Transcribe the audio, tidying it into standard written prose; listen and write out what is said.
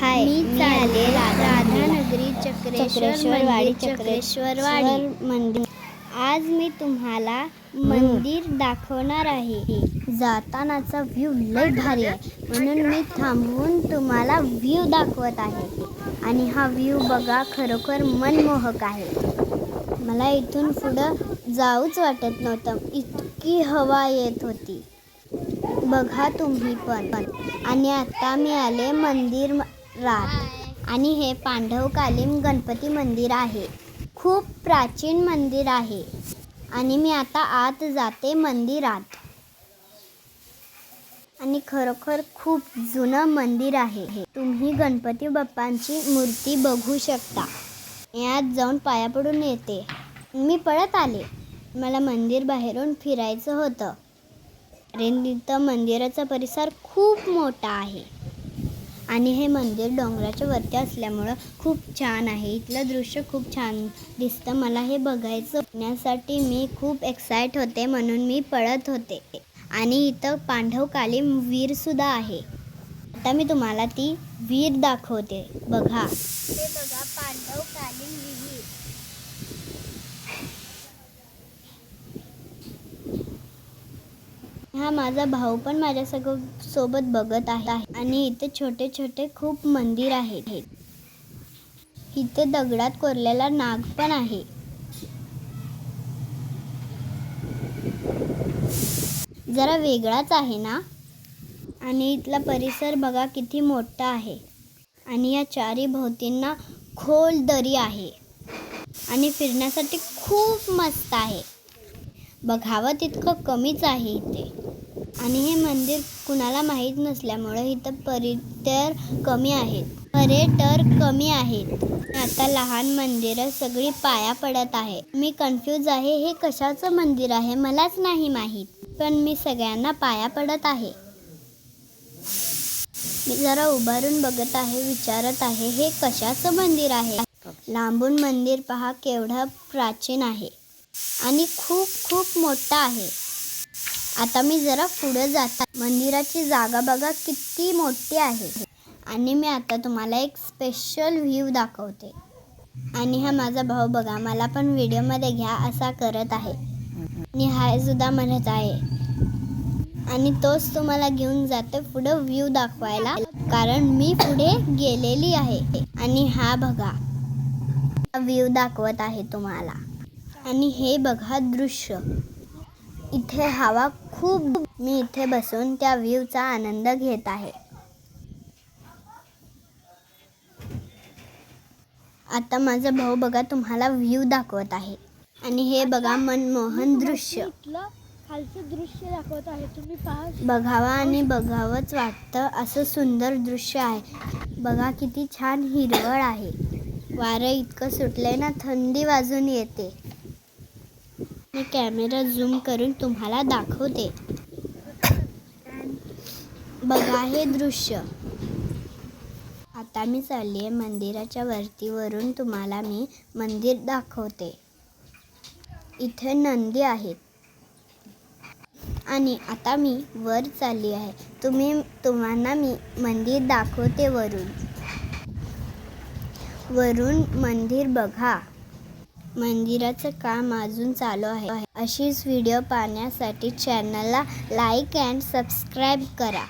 हाय मी आले राधानगरी चक्रेश्वरवाडी मंदिर। आज मी तुम्हाला मंदिर दाखवणार आहे। जातानाचा व्ह्यू लय भारी आहे, म्हणून मी थांबवून तुम्हाला व्ह्यू दाखवत आहे। आणि हा व्ह्यू बघा, खरोखर मनमोहक आहे। मला इथून पुढे जाऊच वाटत नव्हतं, इतकी हवा येत होती। बघा तुम्ही पण। आणि आता मी आले मंदिरात, आणि हे पांडवकालीन गणपती मंदिर आहे। खूप प्राचीन मंदिर आहे, आणि मी आता आत जाते मंदिरात। आणि खरोखर खूप जुनं मंदिर आहे। तुम्ही गणपती बाप्पांची मूर्ती बघू शकता। यात जाऊन पाया पडून येते। मी पळत आले, मला मंदिर बाहेरून फिरायचं होतं। इथं मंदिराचा परिसर खूप मोठा आहे, आणि हे मंदिर डोंगराच्या वरती असल्यामुळं खूप छान आहे। इथलं दृश्य खूप छान दिसतं। मला हे बघण्यासाठी मी खूप एक्साइट होते, म्हणून मी पळत होते। आणि इथं पांडवकालीन विहीरसुद्धा आहे। आता मी तुम्हाला ती विहीर दाखवते। बघा, हे बघा पांडवकालीन विहीर। हा माझा भाऊ पण माझ्या सोबत बघत आहे। आणि इथे छोटे छोटे खूप मंदिर आहेत। इथे दगडात कोरलेला नाग पण आहे। जरा वेगळाच आहे ना। आणि इथला परिसर बघा किती मोठा आहे। आणि या चारी भोवतींना खोल दरी आहे, आणि फिरण्यासाठी खूप मस्त आहे। बघावं तितकं कमीच आहे इथे। आणि हे मंदिर कुणाला माहीत नसल्यामुळे इथं पर्यटक कमी आहेत। आता लहान मंदिरं सगळी पाया पडत आहे। मी कन्फ्यूज आहे, हे कशाचं मंदिर आहे मलाच नाही माहीत, पण मी सगळ्यांना पाया पडत आहे। मी जरा उभारून बघत आहे, विचारत आहे, हे कशाचं मंदिर आहे। लांबून मंदिर पहा केवढं प्राचीन आहे, आणि खूप खूप मोठं आहे। आता मी जरा पुढे जाते। मंदिराची जागा बघा किती मोठी आहे। आणि मी आता तुम्हाला एक स्पेशल व्ह्यू दाखवते। आणि हा माझा भाऊ बघा, मला पण व्हिडिओमध्ये घ्या असा करत आहे, आणि हाय सुद्धा म्हणत आहे। आणि तोच तुम्हाला घेऊन जाते पुढे व्ह्यू दाखवायला, कारण मी पुढे गेलेली आहे। आणि हा बघा, व्ह्यू दाखवत आहे तुम्हाला। आणि हे बघा दृश्य, इथे हवा खूप। मी इथे बसून त्या व्ह्यूचा आनंद घेत आहे। आता माझा भाऊ बघा तुम्हाला व्ह्यू दाखवत आहे। आणि हे बघा मनमोहन दृश्य, खालचं दृश्य दाखवत आहे। तुम्ही पहा, बघावा आणि बघावंच वाटतं असं सुंदर दृश्य आहे। बघा किती छान हिरवळ आहे। वारं इतकं सुटलंय ना, थंडी वाजून येते। मी कॅमेरा झूम करून तुम्हाला दाखवते। बघा हे दृश्य। आता मी चालली आहे मंदिराच्या वरतीवरून तुम्हाला मी मंदिर दाखवते। इथे नंदी आहेत, आणि आता मी वर चालली आहे। तुम्हाला मी मंदिर दाखवते वरून मंदिर बघा। मंदिराचं काम अजून चालू आहे। अशीच व्हिडिओ पाहण्यासाठी चॅनलला लाईक अँड सबस्क्राईब करा।